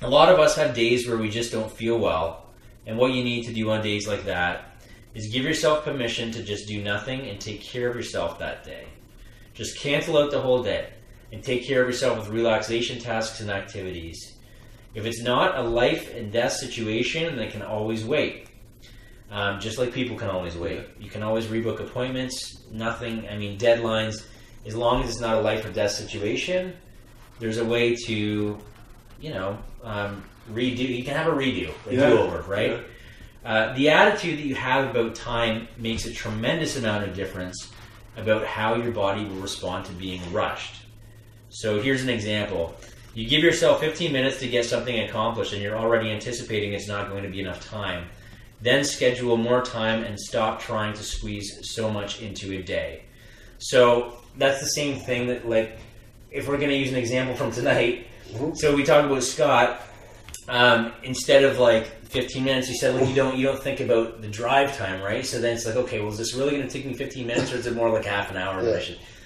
A lot of us have days where we just don't feel well, and what you need to do on days like that is give yourself permission to just do nothing and take care of yourself that day. Just cancel out the whole day and take care of yourself with relaxation tasks and activities. If it's not a life and death situation, then it can always wait. Just like people can always wait. You can always rebook appointments, nothing, deadlines. As long as it's not a life or death situation, there's a way to, redo. You can have a redo, do-over, right? Yeah. The attitude that you have about time makes a tremendous amount of difference about how your body will respond to being rushed. So here's an example. You give yourself 15 minutes to get something accomplished and you're already anticipating it's not going to be enough time. Then schedule more time and stop trying to squeeze so much into a day. So that's the same thing that, like, if we're going to use an example from tonight, so we talked about Scott, instead of like 15 minutes, you said, like, you don't think about the drive time, right? So then it's like, okay, well, is this really going to take me 15 minutes or is it more like half an hour? Yeah.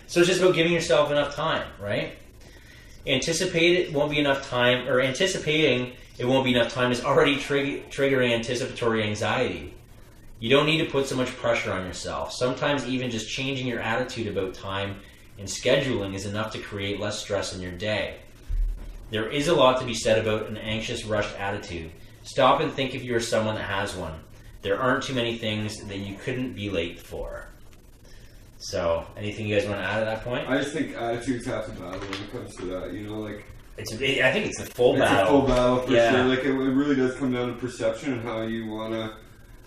So it's just about giving yourself enough time, right? Anticipating it won't be enough time is already triggering anticipatory anxiety. You don't need to put so much pressure on yourself. Sometimes even just changing your attitude about time and scheduling is enough to create less stress in your day. There is a lot to be said about an anxious, rushed attitude. Stop and think if you are someone that has one. There aren't too many things that you couldn't be late for. So, anything you guys want to add at that point? I just think attitudes have to battle when it comes to that. I think it's a full battle. It's a full battle for sure. Like, it really does come down to perception and how you want to.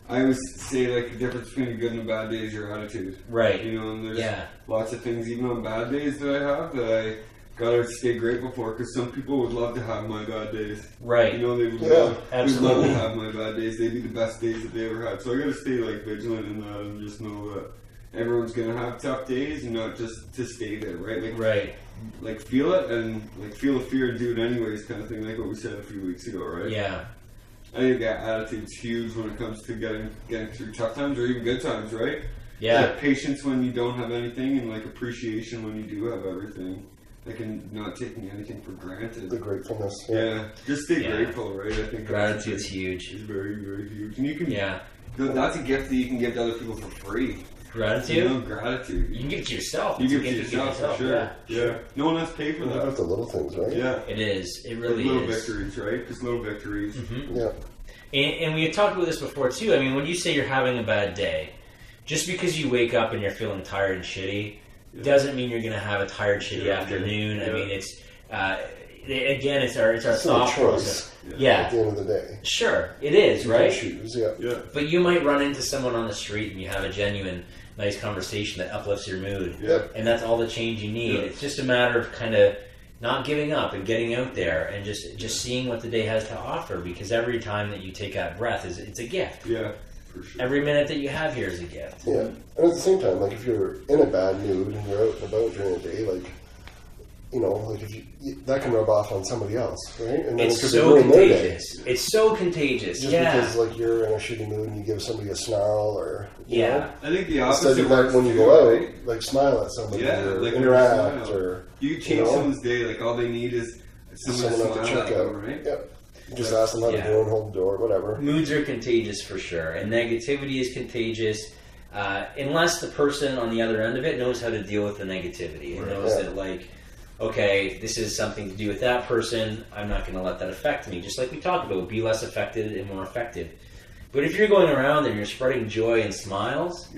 I always say, like, the difference between a good and a bad day is your attitude. Right. And there's lots of things, even on bad days that I have, that I gotta stay grateful for, because some people would love to have my bad days. Right. They would love to have my bad days. They'd be the best days that they ever had. So I gotta stay, like, vigilant in that and just know that everyone's gonna have tough days and not just to stay there, right? Like, right. Like, feel it and, like, feel the fear and do it anyways, kind of thing, like what we said a few weeks ago, right? Yeah. I think that attitude's huge when it comes to getting through tough times or even good times, right? Yeah. Like, patience when you don't have anything and, like, appreciation when you do have everything. Like, and not taking anything for granted. The gratefulness. Yeah. Just stay grateful, right? I think gratitude's huge. It's very, very huge. And you can. Yeah. That's a gift that you can give to other people for free. Gratitude? Gratitude. You can give it to yourself. You give it to yourself, for sure. Yeah. No one has to pay for that. About the little things, right? Yeah. It is. It really little is. Little victories, right? Just little victories. Mm-hmm. Yeah. And we had talked about this before, too. When you say you're having a bad day, just because you wake up and you're feeling tired and shitty doesn't mean you're going to have a tired, shitty afternoon. Yeah. It's... again, it's our thought process. Yeah. At the end of the day. Sure, it is, right? Choose, yeah. But you might run into someone on the street and you have a genuine, nice conversation that uplifts your mood. Yeah. And that's all the change you need. Yeah. It's just a matter of kind of not giving up and getting out there and just seeing what the day has to offer, because every time that you take that breath, it's a gift. Yeah. For sure. Every minute that you have here is a gift. Yeah. And at the same time, like, if you're in a bad mood and you're out and about during the day, like, like, if that can rub off on somebody else, right? And then it's so contagious. It's so contagious. Just because, like, you're in a shitty mood and you give somebody a snarl or you know? I think the opposite. Instead of, like, when you go out, like, smile at somebody or like, interact or you change someone's day. Like, all they need is someone to smile at them, right? Yep. Just ask them how they're doing, hold the door, whatever. Moods are contagious for sure, and negativity is contagious. Unless the person on the other end of it knows how to deal with the negativity and knows that, like, okay, this is something to do with that person, I'm not going to let that affect me. Just like we talked about, be less affected and more effective. But if you're going around and you're spreading joy and smiles,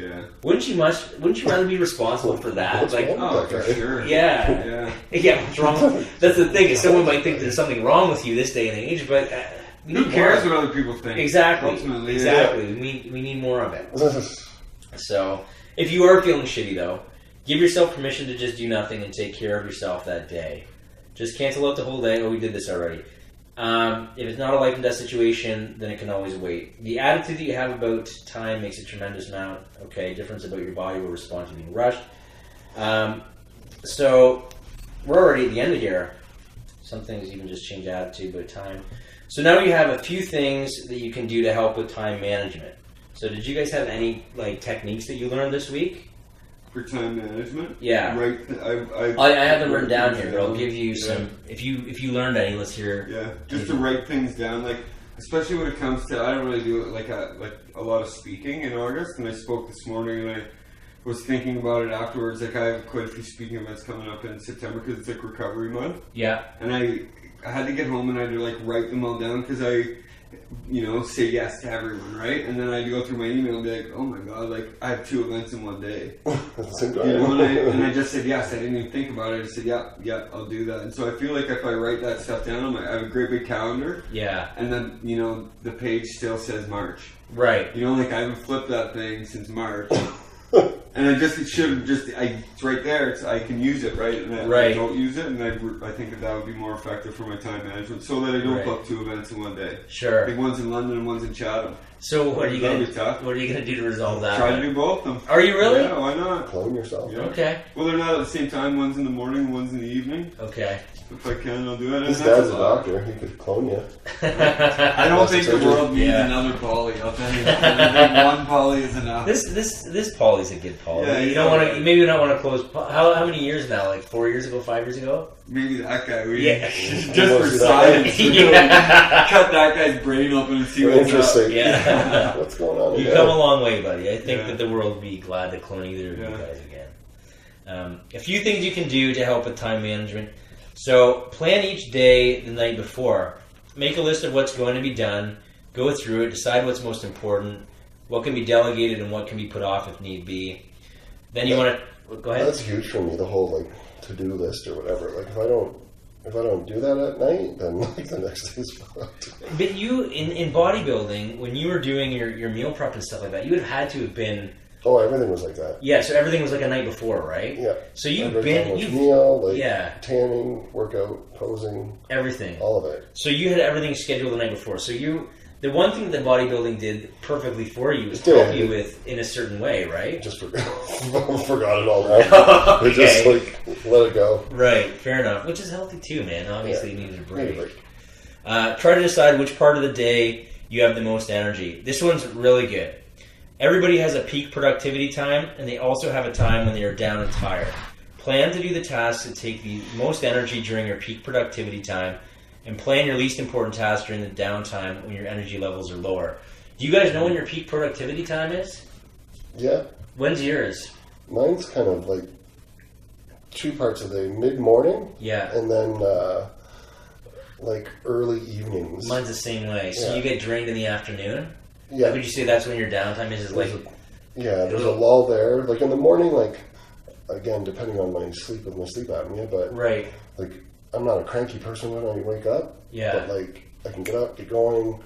wouldn't you rather be responsible for that? Like, oh, for sure. Yeah. What's wrong? That's the thing. Someone might think there's something wrong with you this day and age, but who cares what other people think? Exactly. Ultimately, exactly. We need more of it. So, if you are feeling shitty, though, give yourself permission to just do nothing and take care of yourself that day. Just cancel out the whole day. Oh, we did this already. If it's not a life and death situation, then it can always wait. The attitude that you have about time makes a tremendous amount. Difference about your body will respond to being rushed. So we're already at the end of here. Some things even just change attitude about time. So now you have a few things that you can do to help with time management. So did you guys have any, like, techniques that you learned this week? for time management. Yeah. Right. I have them written down here, but I'll give you some. If you learned any, let's hear. Yeah, just to write things down, like especially when it comes to, I don't really do like a lot of speaking in August, and I spoke this morning, and I was thinking about it afterwards. Like I have quite a few speaking events coming up in September because it's like recovery month. Yeah. And I had to get home and I had to like write them all down because I, say yes to everyone, right? And then I had to go through my email and be like, oh my god, like I have 2 events in one day. And I just said yes. I didn't even think about it. I just said, yeah, I'll do that. And so I feel like if I write that stuff down, I have a great big calendar. Yeah. And then, the page still says March. Right. Like I haven't flipped that thing since March. And it's right there. I can use it, right? And I don't use it, and I think that would be more effective for my time management, so that I don't book 2 events in one day. Sure. Like one's in London and one's in Chatham. So what are you gonna do to resolve that? Try to do both of them. Are you really? Yeah, why not? Clone yourself. Yeah. Okay. Well, they're not at the same time. One's in the morning, one's in the evening. Okay. If I can, I'll do it. His dad's a doctor. He could clone you. I don't think the world needs another Paulie. I'll tell you that. I think one Paulie is enough. This Paulie's a good Paulie. Yeah, you don't want to. Maybe you don't want to close. How many years now? Like 4 years ago, 5 years ago? Maybe that guy. Just for science. Cut that guy's brain open and see what's interesting. up. Yeah. What's going on? You've come a long way, buddy. I think that the world would be glad to clone either of you guys again. A few things you can do to help with time management. So plan each day the night before. Make a list of what's going to be done. Go through it. Decide what's most important. What can be delegated and what can be put off if need be. Then you want to go ahead. That's huge for me. The whole to-do list or whatever. Like if I don't do that at night, then the next day's fucked. But you in bodybuilding, when you were doing your meal prep and stuff like that, you would have had to have been. Oh, everything was like that. Yeah, so everything was like a night before, right? Yeah. So you've meal, tanning, workout, posing, everything, all of it. So you had everything scheduled the night before. So the one thing that bodybuilding did perfectly for you was help you with in a certain way, right? Just forgot it all now. Okay. Just let it go. Right, fair enough. Which is healthy too, man. Obviously, you needed a break. Try to decide which part of the day you have the most energy. This one's really good. Everybody has a peak productivity time, and they also have a time when they are down and tired. Plan to do the tasks that take the most energy during your peak productivity time, and plan your least important tasks during the downtime when your energy levels are lower. Do you guys know when your peak productivity time is? Yeah. When's yours? Mine's kind of like 2 parts of the mid-morning. Yeah. And then early evenings. Mine's the same way. So you get drained in the afternoon? Yeah. Would you say that's when your downtime is? There's a lull there. Like in the morning, again, depending on my sleep with my sleep apnea, but right. I'm not a cranky person when I wake up. Yeah. But I can get up, get going,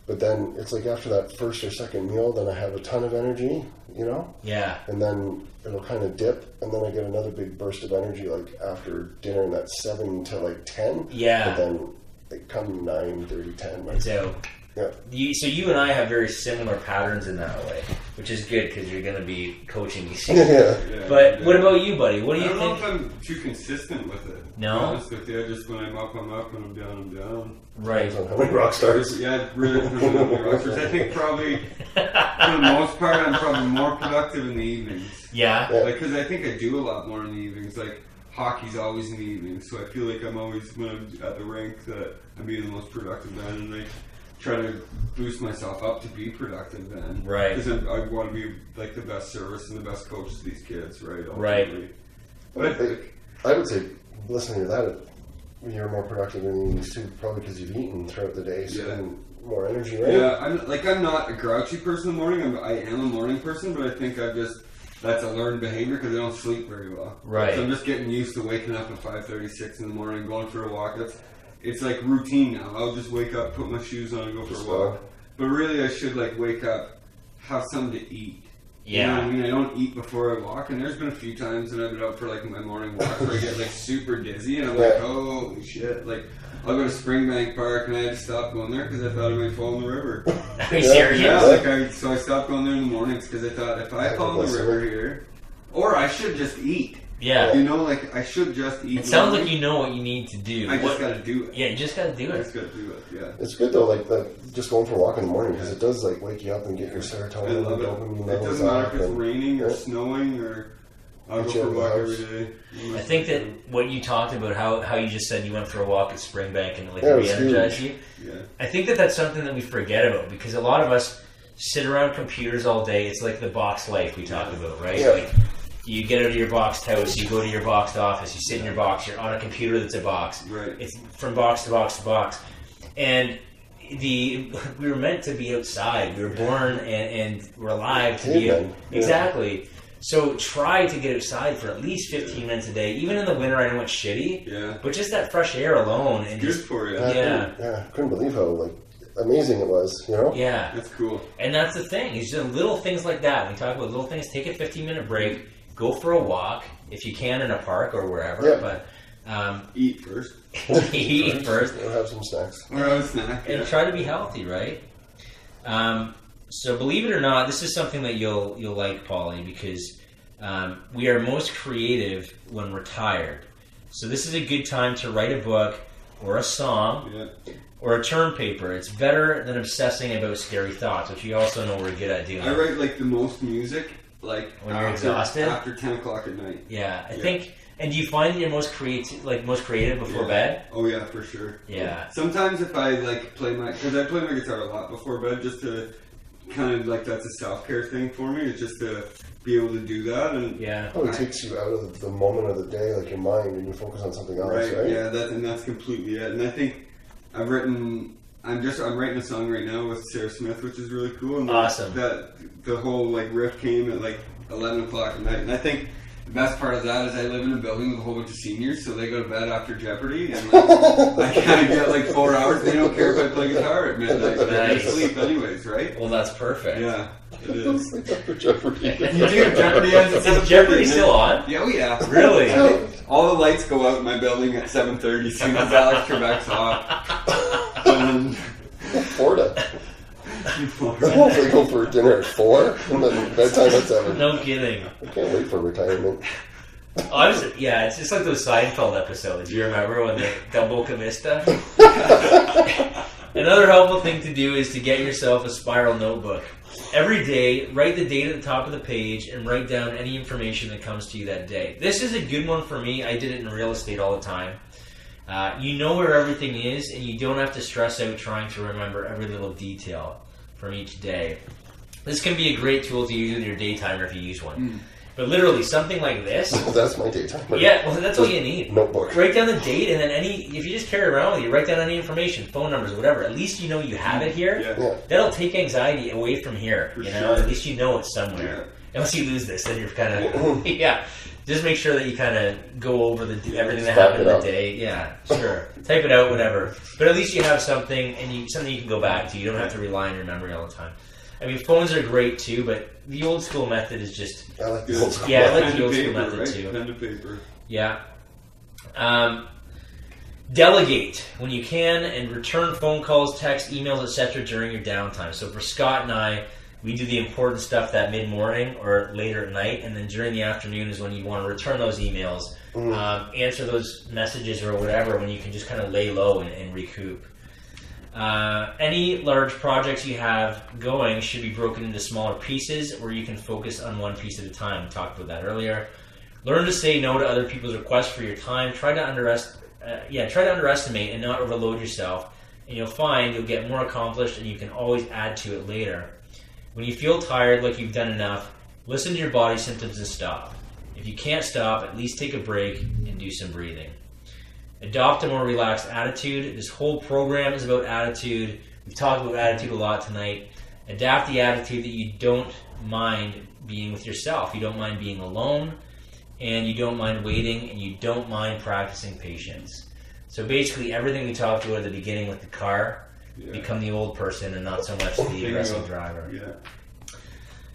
but then it's after that first or second meal, then I have a ton of energy, Yeah. And then it'll kind of dip, and then I get another big burst of energy after dinner, and that's 7 to 10. Yeah. But then they come 9:30, 10. So. Yeah. So you and I have very similar patterns in that way, which is good because you're going to be coaching me soon. But what about you, buddy? What do you think? I don't know if I'm too consistent with it. No? To be honest with you, just when I'm up, I'm up. When I'm down, I'm down. Right. How many rock stars? Yeah, it really depends on how many rock stars. I think probably, for the most part, I'm probably more productive in the evenings. Yeah? Because I think I do a lot more in the evenings. Hockey's always in the evenings, so I feel like I'm always, when I'm at the rink, that I'm being the most productive then, and try to boost myself up to be productive then. Right. Because I want to be the best service and the best coach to these kids, right? Ultimately. Right. But I would say, listening to that, you're more productive in the evenings too, probably because you've eaten throughout the day, so then more energy, right? Yeah, I'm not a grouchy person in the morning. I am a morning person, but I think that's a learned behavior because I don't sleep very well. Right. So I'm just getting used to waking up at 5:36 in the morning, going for a walk. It's routine now. I'll just wake up, put my shoes on, and go for a walk. But really, I should wake up, have something to eat. Yeah. You know what I mean? I don't eat before I walk, and there's been a few times that I've been out for my morning walk where I get super dizzy, and I'm holy shit! I'll go to Springbank Park, and I had to stop going there because I thought I might fall in the river. Are you serious? Yeah, so I stopped going there in the mornings because I thought if I fall in the river here, or I should just eat. Yeah. I should just eat. It sounds like you know what you need to do. I just got to do it. Yeah, you just got to do it. I just got to do it, yeah. It's good though, just going for a walk in the morning because it does wake you up and get your serotonin and dopamine levels up. It doesn't matter if it's raining or snowing or I'll go for a walk every day. I think that what you talked about, how you just said you went for a walk at Springbank and it re-energized you. Yeah. I think that that's something that we forget about because a lot of us sit around computers all day. It's like the box life we talk about, right? Yeah. Like you get out of your boxed house, you go to your boxed office, you sit in your box, you're on a computer that's a box. Right. It's from box to box to box. And we were meant to be outside. We were born and we're alive to be out. Exactly. So try to get outside for at least 15 minutes a day. Even in the winter, I know it's shitty, but just that fresh air alone. And good for you. I couldn't believe how amazing it was, you know? Yeah. That's cool. And that's the thing. It's just little things like that. When we talk about little things, take a 15-minute break, go for a walk, if you can, in a park or wherever. Yeah. But eat first. Eat first. Or have some snacks. Or have a snack. And try to be healthy, right? So believe it or not, this is something that you'll like, Paulie, because we are most creative when we're tired. So this is a good time to write a book or a song or a term paper. It's better than obsessing about scary thoughts, which you also know we're good at doing. I write the most music when you're exhausted after 10 o'clock at night. Yeah, I think. And do you find that you're most creative before bed? Oh yeah, for sure. Yeah. Sometimes if I because I play my guitar a lot before bed, just to kind of that's a self-care thing for me. It's just to be able to do that, and it takes you out of the moment of the day, like your mind, and you focus on something else, right? Yeah, that's completely it. And I think I'm writing a song right now with Sarah Smith, which is really cool. And awesome. That the whole riff came at 11 o'clock at night, and I think the best part of that is I live in a building with a whole bunch of seniors, so they go to bed after Jeopardy, and I kind of get 4 hours. They don't care if I play guitar at midnight. They sleep anyways, right? Well, that's perfect. Yeah, it is. Sleep after Jeopardy. You do. Jeopardy ends at 7:30. Is Jeopardy still on? Yeah, oh yeah. Really? All the lights go out in my building at 7:30 as soon as Alex Trebek's off. Florida. Hopefully go for dinner at 4 and then bedtime at 7. No kidding. I can't wait for retirement. It's just like those Seinfeld episodes. Do you remember when they double Camista? Another helpful thing to do is to get yourself a spiral notebook. Every day, write the date at the top of the page and write down any information that comes to you that day. This is a good one for me. I did it in real estate all the time. You know where everything is, and you don't have to stress out trying to remember every little detail from each day. This can be a great tool to use with your daytimer if you use one. But literally, something like this... That's my daytimer. Yeah, well, that's all you need. Notebook. Write down the date, and then if you just carry it around with you, write down any information, phone numbers, whatever. At least you know you have it here. Yeah. That'll take anxiety away from here. For sure. At least you know it's somewhere. Yeah. Unless you lose this, then you're kind of... Just make sure that you kind of go over everything that happened in the day. Yeah, sure. Type it out, whatever. But at least you have something, and something you can go back to. You don't have to rely on your memory all the time. I mean, phones are great too, but the old school method is just... I like the old school method. I like the old school method too. Pen to paper. Yeah. Delegate when you can, and return phone calls, texts, emails, etc. during your downtime. So for Scott and I, we do the important stuff that mid-morning or later at night, and then during the afternoon is when you want to return those emails, answer those messages or whatever, when you can just kind of lay low and recoup. Any large projects you have going should be broken into smaller pieces where you can focus on one piece at a time. We talked about that earlier. Learn to say no to other people's requests for your time. Try to underestimate and not overload yourself, and you'll find you'll get more accomplished, and you can always add to it later. When you feel tired, like you've done enough, listen to your body symptoms and stop. If you can't stop, at least take a break and do some breathing. Adopt a more relaxed attitude. This whole program is about attitude. We've talked about attitude a lot tonight. Adapt the attitude that you don't mind being with yourself. You don't mind being alone, and you don't mind waiting, and you don't mind practicing patience. So basically everything we talked about at the beginning with the car, become the old person and not so much the aggressive driver. Yeah.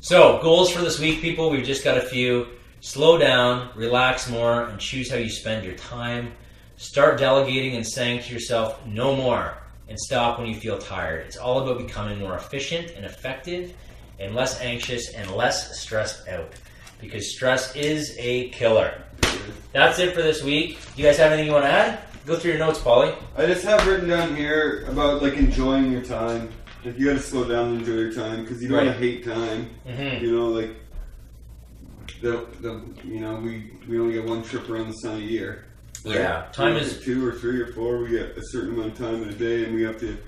So, goals for this week, people. We've just got a few. Slow down, relax more, and choose how you spend your time. Start delegating and saying to yourself, no more, and stop when you feel tired. It's all about becoming more efficient and effective and less anxious and less stressed out, because stress is a killer. That's it for this week. Do you guys have anything you want to add? Go through your notes, Paulie. I just have written down here about enjoying your time. You got to slow down and enjoy your time, because you don't want to hate time. Mm-hmm. you know, we only get one trip around the sun a year. Right? Yeah, time is 2 or 3 or 4. We get a certain amount of time in a day, and we have to